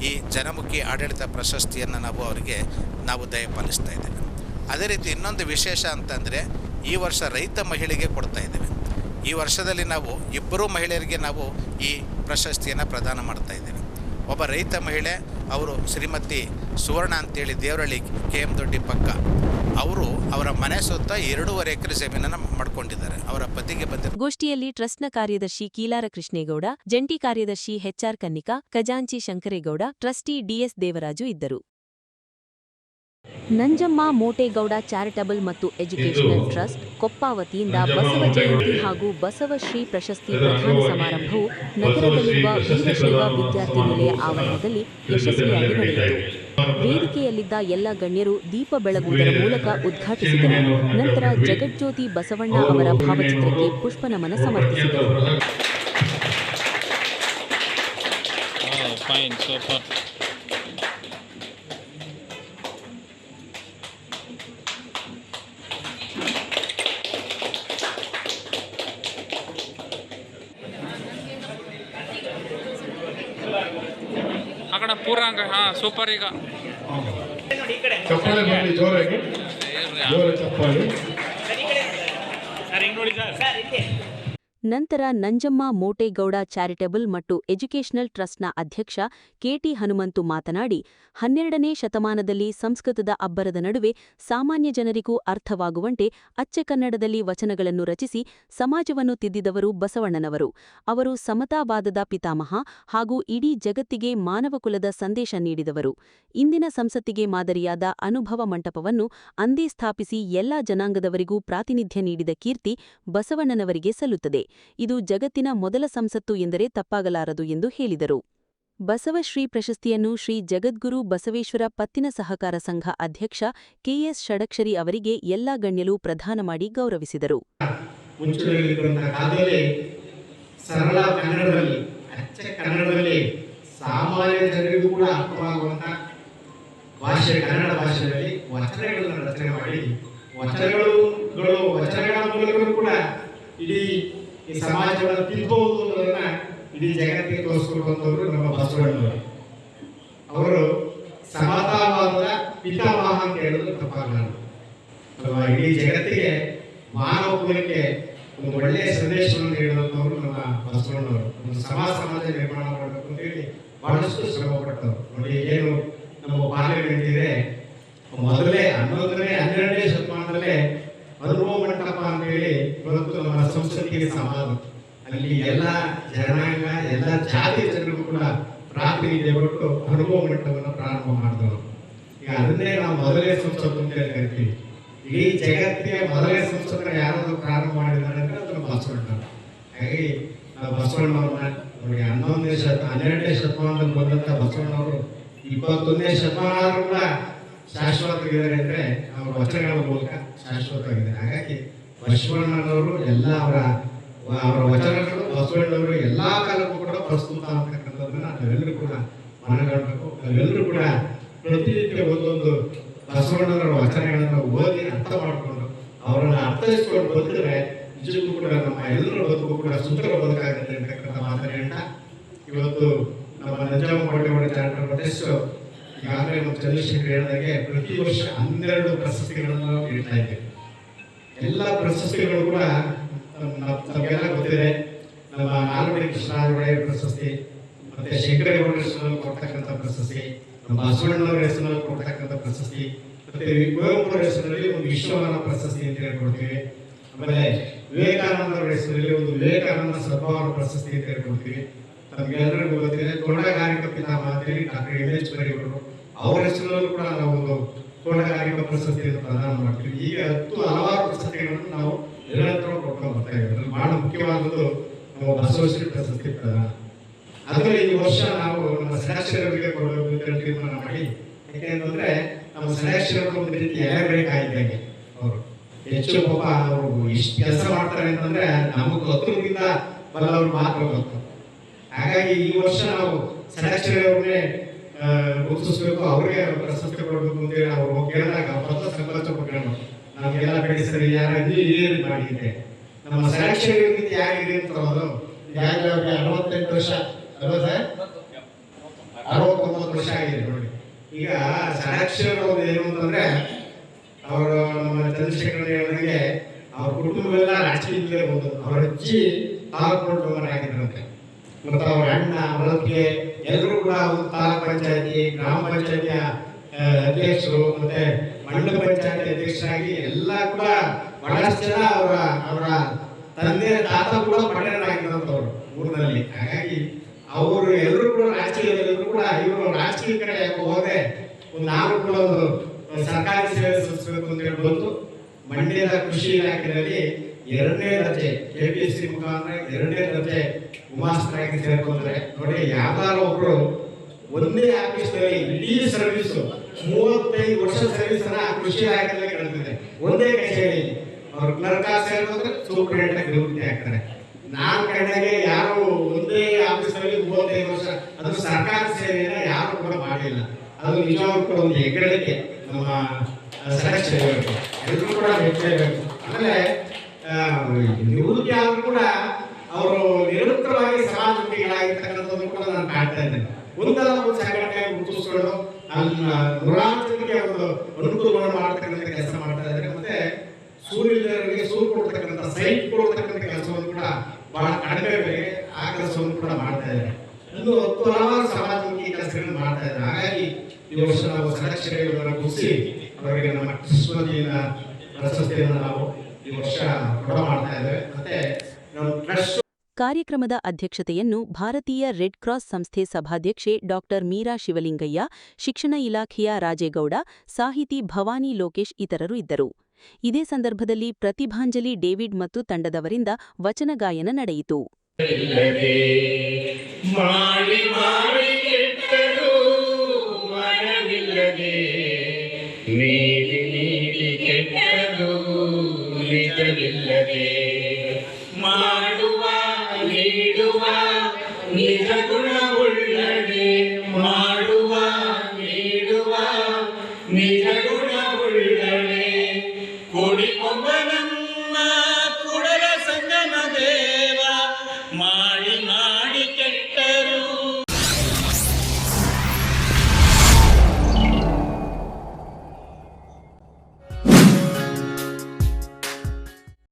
D: ಈ ಜನಮುಖಿ ಆಡಳಿತ ಪ್ರಶಸ್ತಿಯನ್ನು ನಾವು ದಯಪಾಲಿಸ್ತಾ ಇದ್ದೇವೆ. ಅದೇ ರೀತಿ ಇನ್ನೊಂದು ವಿಶೇಷ ಅಂತಂದರೆ ಈ ವರ್ಷ ರೈತ ಮಹಿಳೆಗೆ ಕೊಡ್ತಾ ಇದ್ದೇವೆ. ಈ ವರ್ಷದಲ್ಲಿ ನಾವು 2 ಮಹಿಳೆಯರಿಗೆ ನಾವು ಈ ಪ್ರಶಸ್ತಿಯನ್ನು ಪ್ರದಾನ ಮಾಡ್ತಾ ಇದ್ದೇವೆ. ಒಬ್ಬ ರೈತ ಮಹಿಳೆ ಅವರು ಶ್ರೀಮತಿ ಸುವರ್ಣ ಅಂತೇಳಿ ದೇವರಹಳ್ಳಿ KM ದೊಡ್ಡಿ ಪಕ್ಕ. ಅವರು ಅವರ ಮನೆ ಸುತ್ತ 2.5 ಎಕರೆ ಜಮೀನನ್ನು ಮಾಡ್ಕೊಂಡಿದ್ದಾರೆ. ಅವರ ಪತಿಗೆ
A: ಗೋಷ್ಠಿಯಲ್ಲಿ ಟ್ರಸ್ಟ್ನ ಕಾರ್ಯದರ್ಶಿ ಕೀಲಾರ ಕೃಷ್ಣೇಗೌಡ, ಜಂಟಿ ಕಾರ್ಯದರ್ಶಿ HR ಕನ್ನಿಕಾ, ಖಜಾಂಚಿ ಶಂಕರೇಗೌಡ, ಟ್ರಸ್ಟಿ DS ದೇವರಾಜು ಇದ್ದರು. ನಂಜಮ್ಮ ಮೋಟೇಗೌಡ ಚಾರಿಟಬಲ್ ಮತ್ತು ಎಜುಕೇಷನಲ್ ಟ್ರಸ್ಟ್ ಕೊಪ್ಪ ವತಿಯಿಂದ ಬಸವ ಜಯಂತಿ ಹಾಗೂ ಬಸವಶ್ರೀ ಪ್ರಶಸ್ತಿ ಪ್ರದಾನ ಸಮಾರಂಭವು ನಗರದಲ್ಲಿರುವ ವೀರಶೈವ ವಿದ್ಯಾರ್ಥಿ ನಿಲಯ ಆವರಣದಲ್ಲಿ ಯಶಸ್ವಿಯಾಗಿ ನಡೆಯಿತು. ವೇದಿಕೆಯಲ್ಲಿದ್ದ ಎಲ್ಲ ಗಣ್ಯರು ದೀಪ ಬೆಳಗುವುದರ ಮೂಲಕ ಉದ್ಘಾಟಿಸಿದರು. ನಂತರ ಜಗಜ್ಯೋತಿ ಬಸವಣ್ಣ ಅವರ ಭಾವಚಿತ್ರಕ್ಕೆ ಪುಷ್ಪನಮನ ಸಮರ್ಪಿಸಿದರು.
E: ಪೂರ್ಣಾಂಗ ಸೂಪರ್. ಈಗ
F: ಚಪ್ಪಾಳೆ ಮಾಡಿ ಜೋರಾಗಿ, ಜೋರ ಚಪ್ಪಾಳೆ.
A: ನಂತರ ನಂಜಮ್ಮ ಮೋಟೇಗೌಡ ಚಾರಿಟಬಲ್ ಮತ್ತು ಎಜುಕೇಷನಲ್ ಟ್ರಸ್ಟ್ನ ಅಧ್ಯಕ್ಷ ಕೆಟಿ ಹನುಮಂತು ಮಾತನಾಡಿ, 12ನೇ ಶತಮಾನದಲ್ಲಿ ಸಂಸ್ಕೃತದ ಅಬ್ಬರದ ನಡುವೆ ಸಾಮಾನ್ಯ ಜನರಿಗೂ ಅರ್ಥವಾಗುವಂತೆ ಅಚ್ಚ ಕನ್ನಡದಲ್ಲಿ ವಚನಗಳನ್ನು ರಚಿಸಿ ಸಮಾಜವನ್ನು ತಿದ್ದಿದವರು ಬಸವಣ್ಣನವರು. ಅವರು ಸಮತಾವಾದದ ಪಿತಾಮಹ ಹಾಗೂ ಇಡೀ ಜಗತ್ತಿಗೆ ಮಾನವಕುಲದ ಸಂದೇಶ ನೀಡಿದವರು. ಇಂದಿನ ಸಂಸತ್ತಿಗೆ ಮಾದರಿಯಾದ ಅನುಭವ ಮಂಟಪವನ್ನು ಅಂದೇ ಸ್ಥಾಪಿಸಿ ಎಲ್ಲಾ ಜನಾಂಗದವರಿಗೂ ಪ್ರಾತಿನಿಧ್ಯ ನೀಡಿದ ಕೀರ್ತಿ ಬಸವಣ್ಣನವರಿಗೆ ಸಲ್ಲುತ್ತದೆ. ಇದು ಜಗತ್ತಿನ ಮೊದಲ ಸಂಸತ್ತು ಎಂದರೆ ತಪ್ಪಾಗಲಾರದು ಎಂದು ಹೇಳಿದರು. ಬಸವಶ್ರೀ ಪ್ರಶಸ್ತಿಯನ್ನು ಶ್ರೀ ಜಗದ್ಗುರು ಬಸವೇಶ್ವರ ಪತ್ತಿನ ಸಹಕಾರ ಸಂಘ ಅಧ್ಯಕ್ಷ ಕೆಎಸ್ ಷಡಕ್ಷರಿ ಅವರಿಗೆ ಎಲ್ಲಾ ಗಣ್ಯರು ಪ್ರದಾನ ಮಾಡಿ ಗೌರವಿಸಿದರು.
G: ಸರಳ ಕನ್ನಡದಲ್ಲಿ, ಅಚ್ಚ ಕನ್ನಡದಲ್ಲಿ ಸಾಮಾನ್ಯ ಜನರಿಗೂ ಕೂಡ ಅರ್ಥವಾಗುವಂತಹ ಭಾಷೆ, ಕನ್ನಡ ಭಾಷೆಯಲ್ಲಿ ವಚನಗಳನ್ನು ರಚನೆ ಮಾಡಿ ವಚನಗಳ ಮೂಲಕ ಕೂಡ ಇಡೀ ಈ ಸಮಾಜವನ್ನು ತಿದ್ದಬಹುದು ಅನ್ನೋದನ್ನ ಇಡೀ ಜಗತ್ತಿಗೆ ತೋರಿಸಿಕೊಡುವಂಥವರು ನಮ್ಮ ಬಸವಣ್ಣನವರು. ಅವರು ಸಮತಾವಾದದ ಪಿತಾಮಹ ಅಂತ ಹೇಳಿದ್ರು ತಪ್ಪಾಗಲಾರದು. ಇಡೀ ಜಗತ್ತಿಗೆ ಮಾನವ ಕುಲಕ್ಕೆ ಒಂದು ಒಳ್ಳೆಯ ಸಂದೇಶವನ್ನು ನೀಡುವಂಥವರು ನಮ್ಮ ಬಸವಣ್ಣನವರು. ಒಂದು ಸಮಾಜ ನಿರ್ಮಾಣ ಮಾಡಬೇಕು ಅಂತ ಹೇಳಿ ಬಹಳಷ್ಟು ಶ್ರಮ ಪಟ್ಟವರು. ನೋಡಿ, ಏನು ನಮ್ಮ ಪಾರ್ಲಿಮೆಂಟ್ ಇದೆ, ಮೊದಲೇ 12ನೇ ಶತಮಾನದಲ್ಲೇ ಅನುಭವ ಮಂಟಪ ಅಂತ ಹೇಳಿ ಇವತ್ತು ನಮ್ಮ ಸಂಸ್ಕೃತಿಗೆ ಸಮಾನ. ಅಲ್ಲಿ ಎಲ್ಲ ಜನಾಂಗ, ಎಲ್ಲ ಜಾತಿ ಜನರು ಕೂಡ ಪ್ರಾತಿನಿಧ್ಯ ಕೊಟ್ಟು ಅನುಭವ ಮಂಟಪವನ್ನು ಪ್ರಾರಂಭ ಮಾಡಿದವರು. ಈಗ ಅದನ್ನೇ ನಾವು ಮೊದಲನೇ ಸಂಸತ್ತು ಅಂತ ಹೇಳಿ ಕರಿತೀವಿ. ಇಡೀ ಜಗತ್ತಿಗೆ ಮೊದಲನೇ ಸಂಸತ್ತನ್ನು ಯಾರಾದ್ರೂ ಪ್ರಾರಂಭ ಮಾಡಿದ್ದಾರೆ ಅಂದ್ರೆ ಅದು ಬಸವಣ್ಣ. ಹಾಗಾಗಿ ನಾವು ಬಸವಣ್ಣವ್ರನ್ನ ನೋಡಿ 12ನೇ ಶತಮಾನದಲ್ಲಿ ಬಂದಂತ ಬಸವಣ್ಣವರು 21ನೇ ಶತಮಾನ ಆದ್ರೂ ಕೂಡ ಶಾಶ್ವತವಾಗಿದ್ದಾರೆ ಅಂದ್ರೆ ಅವರ ವಚನಗಳ ಮೂಲಕ ಶಾಶ್ವತವಾಗಿದ್ದಾರೆ. ಹಾಗಾಗಿ ಬಸವಣ್ಣನವರು ಎಲ್ಲ ಅವರ ವಚನಗಳು ಬಸವಣ್ಣನವರು ಎಲ್ಲಾ ಕಾಲಕ್ಕೂ ಕೂಡ ಪ್ರಸ್ತುತ ಅಂತಕ್ಕಂಥದ್ದನ್ನ ನಾವೆಲ್ಲರೂ ಕೂಡ ಮನಗಾಣಬೇಕು. ನಾವೆಲ್ಲರೂ ಕೂಡ ಪ್ರತಿನಿತ್ಯ ಒಂದೊಂದು ಬಸವಣ್ಣನವರ ವಚನಗಳನ್ನು ಓದಿ ಅರ್ಥ ಮಾಡಿಕೊಂಡು ಅವರನ್ನ ಅರ್ಥೈಸಿಕೊಂಡು ಬಂದರೆ ನಿಜಕ್ಕೂ ಕೂಡ ನಮ್ಮ ಎಲ್ಲರ ಬದುಕು ಕೂಡ ಸುಂದರ ಬದುಕಾಗುತ್ತೆ ಅಂತಕ್ಕಂಥ ಮಾತನ್ನ ಹೇಳ್ತಾ, ಇವತ್ತು ನಮ್ಮ ನಂಜಮ್ಮ ಮೋಟೇಗೌಡ ಚಾರಿಟಬಲ್ ಟ್ರಸ್ಟ್ ಈಗಾಗಲೇ ನಮ್ಮ ಚಂದ್ರಶೇಖರ್ ಹೇಳಿದಾಗೆ ಪ್ರತಿ ವರ್ಷ 12 ಪ್ರಶಸ್ತಿಗಳನ್ನು ನಾವು ನೀಡ್ತಾ ಇದ್ದೇವೆ. ಎಲ್ಲ ಪ್ರಶಸ್ತಿಗಳು ಕೂಡ ನಮಗೆಲ್ಲ ಗೊತ್ತಿದೆ. ನಮ್ಮ ನಾಲ್ವಡಿ ಕೃಷ್ಣರಾಜ ಒಡೆಯರ್ ಪ್ರಶಸ್ತಿ, ಮತ್ತೆ ಶಂಕರೇಗೌಡ ಹೆಸರಿನಲ್ಲಿ ಕೊಡ್ತಕ್ಕಂಥ ಪ್ರಶಸ್ತಿ, ನಮ್ಮ ಬಸವಣ್ಣನವರ ಹೆಸರಿನಲ್ಲಿ ಕೊಡ್ತಕ್ಕಂಥ ಪ್ರಶಸ್ತಿ, ಮತ್ತೆ ಕುವೆಂಪುರ ಹೆಸರಿನಲ್ಲಿ ಒಂದು ವಿಶ್ವಮಾನ ಪ್ರಶಸ್ತಿ ಅಂತ ಹೇಳ್ಕೊಡ್ತೀವಿ. ಆಮೇಲೆ ವಿವೇಕಾನಂದರ ಹೆಸರಲ್ಲಿ ಒಂದು ವಿವೇಕಾನಂದ ಸದ್ಭಾವನ ಪ್ರಶಸ್ತಿ ಅಂತ ಹೇಳ್ಕೊಡ್ತೀವಿ. ನಮ್ಗೆಲ್ಲರಿಗೂ ಗೊತ್ತಿದೆ ತೋಟಗಾರಿಕಾ ಪಿತಾಮಹ ಅಂತೇಳಿ ಡಾಕ್ಟರ್ ಎಂ.ಎಚ್. ಪರಿಗೌಡರು, ಅವರ ಹೆಸರಲ್ಲೂ ಕೂಡ ನಾವು ಒಂದು ತೋಟಗಾರಿಕಾ ಪ್ರಶಸ್ತಿಯನ್ನು ಪ್ರದಾನ ಮಾಡ್ತೀವಿ. ಈಗ ಹಲವಾರು ಪ್ರಶಸ್ತಿಗಳನ್ನು ನಾವು ನಿರಂತರ ಕೊಡ್ಕೊಂಡು ಬರ್ತಾ ಇದ್ದೀವಿ. ಅದ್ರಲ್ಲಿ ಬಹಳ ಮುಖ್ಯವಾದದ್ದು ನಮ್ಮ ಬಸವಶ್ರೀ ಪ್ರಶಸ್ತಿ ಪ್ರದಾನ. ಅದರಲ್ಲಿ ಈ ವರ್ಷ ನಾವು ನಮ್ಮ ಸದಾಶಿವರಿಗೆ ಕೊಡಬೇಕು ಅಂತ ಹೇಳಿ ತೀರ್ಮಾನ ಮಾಡಿ, ಯಾಕೆಂತಂದ್ರೆ ನಮ್ಮ ಸದಾಶಿವರು ಒಂದು ರೀತಿ ಎಲೆಬೇಕಾಗಿದ್ದಂಗೆ ಅವರು ಹೆಚ್ಚು ಪಾಪ ಅವರು ಇಷ್ಟು ಕೆಲಸ ಮಾಡ್ತಾರೆ ಅಂತಂದ್ರೆ ನಮಗೆ ಹತ್ತಿರದಿಂದ ಬಲ್ಲವ್ರು ಮಾತ್ರ ಗೊತ್ತು. ಹಾಗಾಗಿ ಈ ವರ್ಷ ನಾವು ಸದಾಶಿವರವ್ರನ್ನೇ ಗುರುತಿಸ್ಬೇಕು, ಅವ್ರಿಗೆ ಪ್ರಶಸ್ತಿ ಕೊಡಬೇಕು ಅಂತೇಳಿ ಅವರು ಕೇಳಿದಾಗ ಹೊಸ ಸಂಕೋಚ ಪಟ್ಕೊಂಡು ನಮಗೆಲ್ಲ ಕಡೆ ಸರಿ ಯಾರು ಹಿರಿಯರು ಮಾಡಿದ್ದೆ. ನಮ್ಮ ಸದಾಶಿವರಿಗೆ ಯಾರಿದೆ ಅಂತ ಅವರು ಈಗಾಗಲೇ ಅವ್ರಿಗೆ 68 ವರ್ಷ ಅಲ್ವಾ ಸರ್, 69 ವರ್ಷ ಆಗಿದೆ ನೋಡಿ. ಈಗ ಸದಾಶಿವರು ಏನು ಅಂತಂದ್ರೆ ಅವರು ನಮ್ಮ ಚಂದ್ರಶೇಖರ್ ಹೇಳಿದಂಗೆ ಅವ್ರ ಕುಟುಂಬವೆಲ್ಲ ರಾಜಕೀಯದಲ್ಲೇ ಬಂದು ಅವ್ರ ಅಜ್ಜಿ ತಾಲೂಕು ಆಗಿದ್ರಂತೆ. ಮತ್ತು ಅವ್ರ ಅಣ್ಣ ಮಲಕ್ಕೆ ಎಲ್ಲರೂ ಕೂಡ ಒಂದು ತಾಲೂಕ್ ಪಂಚಾಯತಿ, ಗ್ರಾಮ ಪಂಚಾಯತಿಯ ಅಧ್ಯಕ್ಷರು, ಮತ್ತೆ ಮಂಡಲ ಪಂಚಾಯತಿ ಅಧ್ಯಕ್ಷರಾಗಿ ಎಲ್ಲ ಕೂಡ ಬಹಳಷ್ಟು ಜನ ಅವರ ತಂದೆ ತಾತ ಕೂಡ ಪಟ್ಟಣರಾಗಿದ್ದಂಥವ್ರು ಊರಿನಲ್ಲಿ. ಹಾಗಾಗಿ ಅವರು ಎಲ್ಲರೂ ಕೂಡ ರಾಜಕೀಯದಲ್ಲೂ ಕೂಡ ಇವರು ರಾಜಕೀಯ ಕಡೆ ಹೋದೆ ನಾವು ಕೂಡ ಒಂದು ಸರ್ಕಾರಿ ಸೇವೆ ಸಲ್ಲಿಸಬೇಕು ಅಂತ ಹೇಳಿ ಬಂದು ಮಂಡ್ಯದ ಕೃಷಿ ಇಲಾಖೆಯಲ್ಲಿ 2ನೇ ದರ್ಜೆ KPSC ಮುಖಾಂತರ 2ನೇ ದರ್ಜೆ ಗುಮಾಸ್ತರಾಗಿ ಸೇರ್ಕೊಂಡ್ರೆ ನೋಡಿ, ಯಾವ್ದಾರು ಒಬ್ರು ಒಂದೇ ಆಫೀಸ್ನಲ್ಲಿ ಇಡೀ ಸರ್ವಿಸ್ 35 ವರ್ಷ ಸರ್ವಿಸ್ ಅನ್ನ ಕೃಷಿ ಇಲಾಖೆಯಲ್ಲಿ ಕಳೆದಿದೆ. ಒಂದೇ ಕಚೇರಿ ಅವ್ರು ಕ್ಲರ್ಕ್ ಸೇರಿದ್ರೆ ಸೂಪರಿಂಟೆಂಡೆಂಟ್ ನಿವೃತ್ತಿ ಆಗ್ತಾರೆ. ನಾನು ಕಂಡಾಗೆ ಯಾರು ಒಂದೇ ಆಫೀಸ್ನಲ್ಲಿ 35 ವರ್ಷ ಅದು ಸರ್ಕಾರಿ ಸೇವೆಯನ್ನ ಯಾರು ಕೂಡ ಮಾಡಿಲ್ಲ. ಅದು ನಿಜವಾಗ್ಲೂ ಕೂಡ ಒಂದು ಹೆಗ್ಗಳಿಕೆ ನಮ್ಮ ಸದಸ್ಯರು ಎಲ್ಲರೂ ಕೂಡ ಮೆಚ್ಚಲೇಬೇಕು. ಆಮೇಲೆ ನಿವೃತ್ತಿ ಆದ್ರೂ ಕೂಡ ಅವರು ನಿರಂತರವಾಗಿ ಸಮಾಜಮುಖಿಗಳಾಗಿರ್ತಕ್ಕಂಥದ್ದು ಕೂಡ ನಾನು ಕಾಣ್ತಾ ಇದ್ದೇನೆ. ಒಂದಲ್ಲ ಒಂದು ಸಂಘಟನೆ ಮಾಡಿಕೊಂಡು ನೂರಾರು ಜನರಿಗೆ ಒಂದು ಅನುಕೂಲವನ್ನು ಮಾಡತಕ್ಕಂಥ ಕೆಲಸ ಮಾಡ್ತಾ ಇದ್ದಾರೆ. ಮತ್ತೆ ಸೂರಿಲ್ಲದವರಿಗೆ ಸೂರು ಕೊಡ್ತಕ್ಕಂಥ ಸೈಟ್ ಕೊಡ್ತಕ್ಕಂಥ ಕೆಲಸವನ್ನು ಕೂಡ ಬಹಳ ಕಡಿಮೆ ಬೆಲೆಗೆ ಆ ಕೆಲಸವನ್ನು ಕೂಡ ಮಾಡ್ತಾ ಇದ್ದಾರೆ. ಇನ್ನು ಹಲವಾರು ಸಮಾಜಮುಖಿ ಕೆಲಸಗಳನ್ನು ಮಾಡ್ತಾ ಇದ್ದಾರೆ. ಹಾಗಾಗಿ ಈ ವರ್ಷ ನಾವು ಸಂರಕ್ಷಣೆಗಳನ್ನು ಗುರುತಿಸಿ ಅವರಿಗೆ ನಮ್ಮ ಕೃಷ್ಣಜಿನ ಪ್ರಶಸ್ತಿಯನ್ನು ನಾವು ಈ ವರ್ಷ ಕೊಡ ಮಾಡ್ತಾ ಇದ್ದೇವೆ. ಮತ್ತೆ ನಾವು ಟ್ರಸ್ಟ್
A: ಕಾರ್ಯಕ್ರಮದ ಅಧ್ಯಕ್ಷತೆಯನ್ನು ಭಾರತೀಯ ರೆಡ್ ಕ್ರಾಸ್ ಸಂಸ್ಥೆ ಸಭಾಧ್ಯಕ್ಷೆ ಡಾಕ್ಟರ್ ಮೀರಾ ಶಿವಲಿಂಗಯ್ಯ, ಶಿಕ್ಷಣ ಇಲಾಖೆಯ ರಾಜೇಗೌಡ, ಸಾಹಿತಿ ಭವಾನಿ ಲೋಕೇಶ್ ಇತರರು ಇದ್ದರು. ಇದೇ ಸಂದರ್ಭದಲ್ಲಿ ಪ್ರತಿಭಾಂಜಲಿ ಡೇವಿಡ್ ಮತ್ತು ತಂಡದವರಿಂದ ವಚನ ಗಾಯನ ನಡೆಯಿತು.
E: ಮಾಡುವ ನೀಡುವ ನಿಜ ಗುಣವ